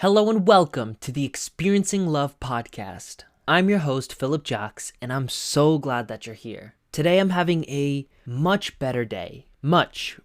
Hello and welcome to the Experiencing Love podcast. I'm your host, Philip Jocks, and I'm so glad that you're here. Today I'm having a much better day. Much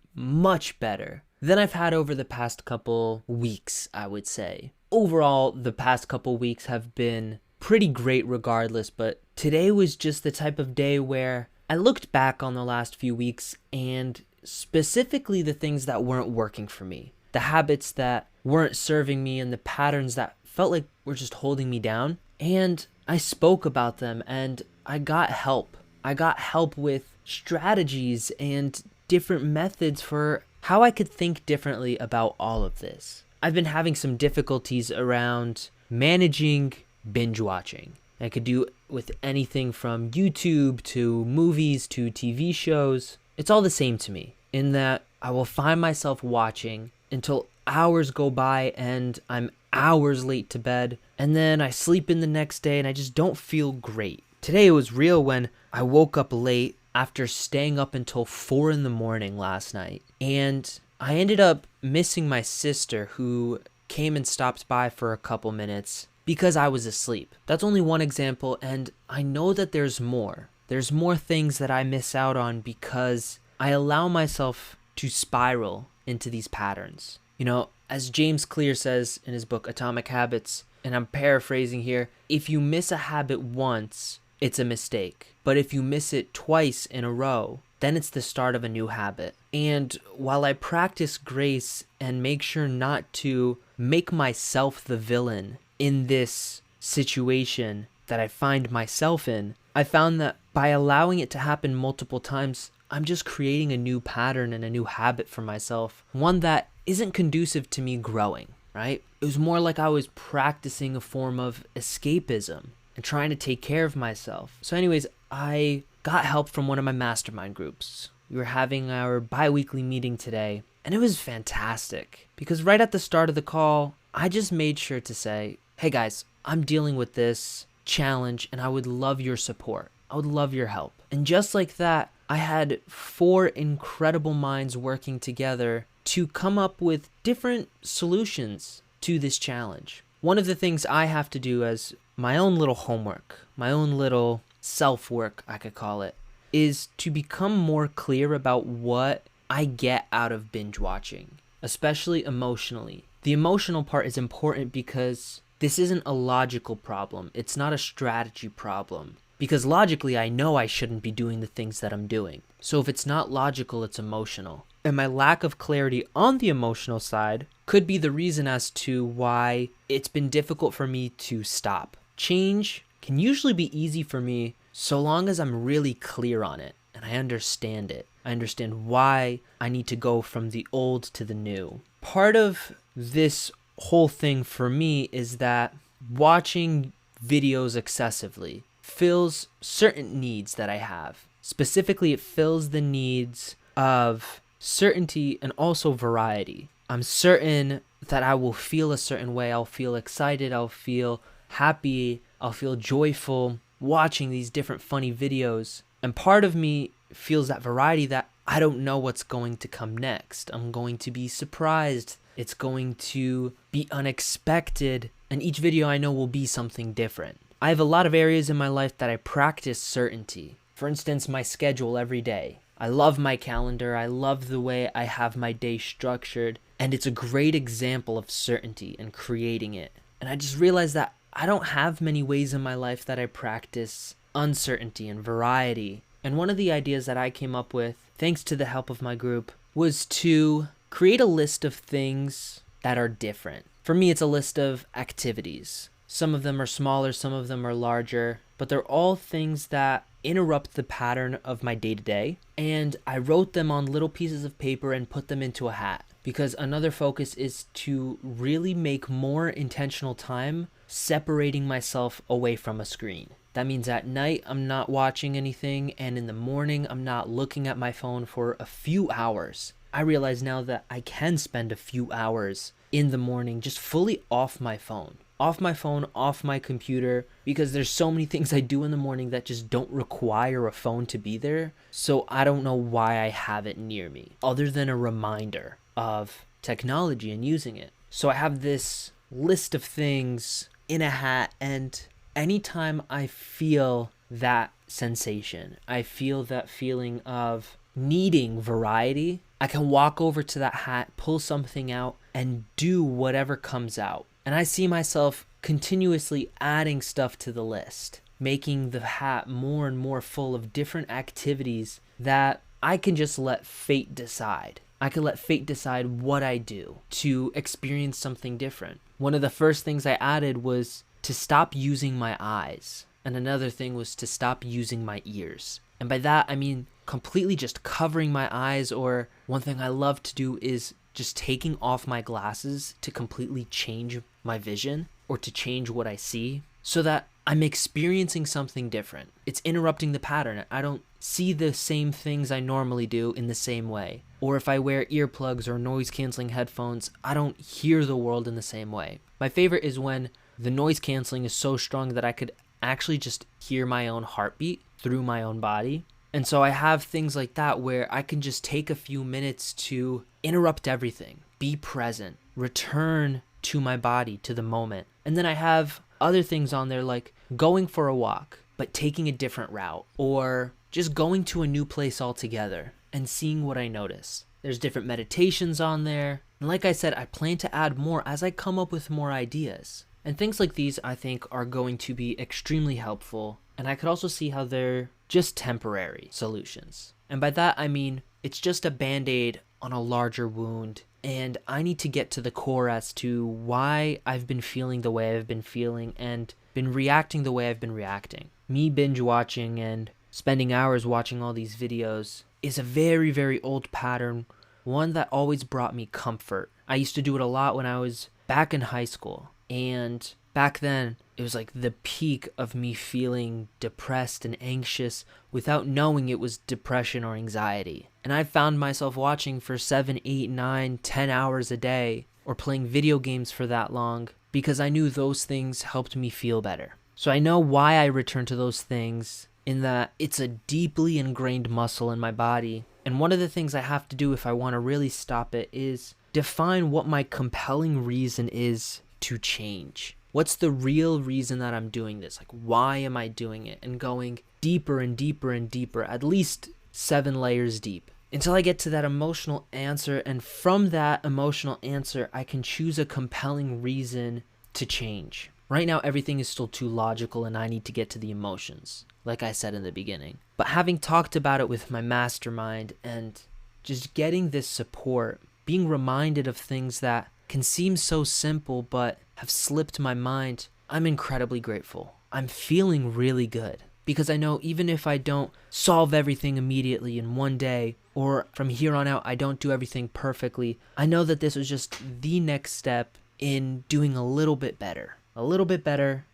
better than I've had over the past couple weeks, I would say. Overall, the past couple weeks have been pretty great regardless, but today was just the type of day where I looked back on the last few weeks and specifically the things that weren't working for me. The habits that weren't serving me and the patterns that felt like were just holding me down. And I spoke about them and I got help. I got help with strategies and different methods for how I could think differently about all of this. I've been having some difficulties around managing binge watching. I could do with anything from YouTube to movies to TV shows. It's all the same to me in that I will find myself watching until hours go by and I'm hours late to bed, and then I sleep in the next day and I just don't feel great. Today it was real when I woke up late after staying up until 4 a.m. last night, and I ended up missing my sister who came and stopped by for a couple minutes because I was asleep. That's only one example, and I know that there's more. There's more things that I miss out on because I allow myself to spiral into these patterns. You know, as James Clear says in his book Atomic Habits, and I'm paraphrasing here, if you miss a habit once, it's a mistake. But if you miss it twice in a row, then it's the start of a new habit. And while I practice grace and make sure not to make myself the villain in this situation that I find myself in, I found that by allowing it to happen multiple times, I'm just creating a new pattern and a new habit for myself, one that isn't conducive to me growing, right? It was more like I was practicing a form of escapism and trying to take care of myself. So anyways, I got help from one of my mastermind groups. We were having our bi-weekly meeting today, and it was fantastic because right at the start of the call, I just made sure to say, hey guys, I'm dealing with this challenge and I would love your support. I would love your help. And just like that, I had 4 incredible minds working together to come up with different solutions to this challenge. One of the things I have to do as my own little homework, my own little self-work, I could call it, is to become more clear about what I get out of binge watching, especially emotionally. The emotional part is important because this isn't a logical problem. It's not a strategy problem. Because logically, I know I shouldn't be doing the things that I'm doing. So if it's not logical, it's emotional. And my lack of clarity on the emotional side could be the reason as to why it's been difficult for me to stop. Change can usually be easy for me so long as I'm really clear on it and I understand it. I understand why I need to go from the old to the new. Part of this whole thing for me is that watching videos excessively fills certain needs that I have. Specifically, it fills the needs of certainty and also variety. I'm certain that I will feel a certain way. I'll feel excited. I'll feel happy. I'll feel joyful watching these different funny videos. And part of me feels that variety that I don't know what's going to come next. I'm going to be surprised. It's going to be unexpected. And each video I know will be something different. I have a lot of areas in my life that I practice certainty. For instance, my schedule every day. I love my calendar. I love the way I have my day structured. And it's a great example of certainty and creating it. And I just realized that I don't have many ways in my life that I practice uncertainty and variety. And one of the ideas that I came up with, thanks to the help of my group, was to create a list of things that are different. For me, it's a list of activities. Some of them are smaller, some of them are larger, but they're all things that interrupt the pattern of my day-to-day. And I wrote them on little pieces of paper and put them into a hat because another focus is to really make more intentional time separating myself away from a screen. That means at night, I'm not watching anything, and in the morning, I'm not looking at my phone for a few hours. I realize now that I can spend a few hours in the morning just fully off my phone, off my computer, because there's so many things I do in the morning that just don't require a phone to be there. So I don't know why I have it near me, other than a reminder of technology and using it. So I have this list of things in a hat, and anytime I feel that sensation, I feel that feeling of needing variety, I can walk over to that hat, pull something out, and do whatever comes out. And I see myself continuously adding stuff to the list, making the hat more and more full of different activities that I can just let fate decide. I can let fate decide what I do to experience something different. One of the first things I added was to stop using my eyes. And another thing was to stop using my ears. And by that, I mean completely just covering my eyes, or one thing I love to do is just taking off my glasses to completely change my vision or to change what I see so that I'm experiencing something different. It's interrupting the pattern. I don't see the same things I normally do in the same way. Or if I wear earplugs or noise-canceling headphones, I don't hear the world in the same way. My favorite is when the noise canceling is so strong that I could actually just hear my own heartbeat through my own body. And so I have things like that where I can just take a few minutes to interrupt everything, be present, return to my body, to the moment. And then I have other things on there like going for a walk, but taking a different route, or just going to a new place altogether and seeing what I notice. There's different meditations on there. And like I said, I plan to add more as I come up with more ideas. And things like these, I think, are going to be extremely helpful. And I could also see how they're just temporary solutions. And by that, I mean, it's just a band-aid on a larger wound. And I need to get to the core as to why I've been feeling the way I've been feeling and been reacting the way I've been reacting. Me binge watching and spending hours watching all these videos is a very, very old pattern, one that always brought me comfort. I used to do it a lot when I was back in high school. And back then, it was like the peak of me feeling depressed and anxious without knowing it was depression or anxiety. And I found myself watching for 7, 8, 9, 10 hours a day, or playing video games for that long, because I knew those things helped me feel better. So I know why I return to those things, in that it's a deeply ingrained muscle in my body. And one of the things I have to do if I want to really stop it is define what my compelling reason is to change. What's the real reason that I'm doing this? Like, why am I doing it? And going deeper and deeper and deeper, at least 7 layers deep, until I get to that emotional answer. And from that emotional answer, I can choose a compelling reason to change. Right now, everything is still too logical and I need to get to the emotions, like I said in the beginning. But having talked about it with my mastermind and just getting this support, being reminded of things that can seem so simple but have slipped my mind, I'm incredibly grateful. I'm feeling really good because I know even if I don't solve everything immediately in one day, or from here on out I don't do everything perfectly, I know that this was just the next step in doing a little bit better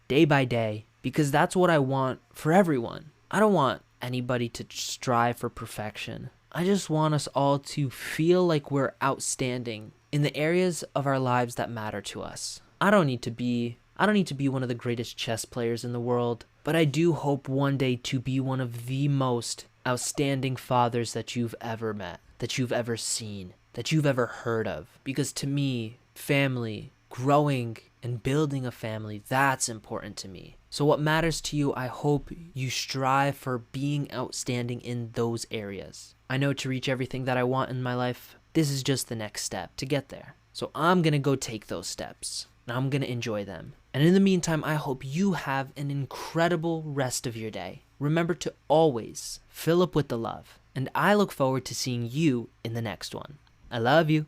day by day, because that's what I want for everyone. I don't want anybody to strive for perfection. I just want us all to feel like we're outstanding in the areas of our lives that matter to us. I don't need to be one of the greatest chess players in the world, but I do hope one day to be one of the most outstanding fathers that you've ever met, that you've ever seen, that you've ever heard of. Because to me, family, growing and building a family, that's important to me. So what matters to you, I hope you strive for being outstanding in those areas. I know to reach everything that I want in my life, this is just the next step to get there. So I'm going to go take those steps, and I'm going to enjoy them. And in the meantime, I hope you have an incredible rest of your day. Remember to always fill up with the love, and I look forward to seeing you in the next one. I love you.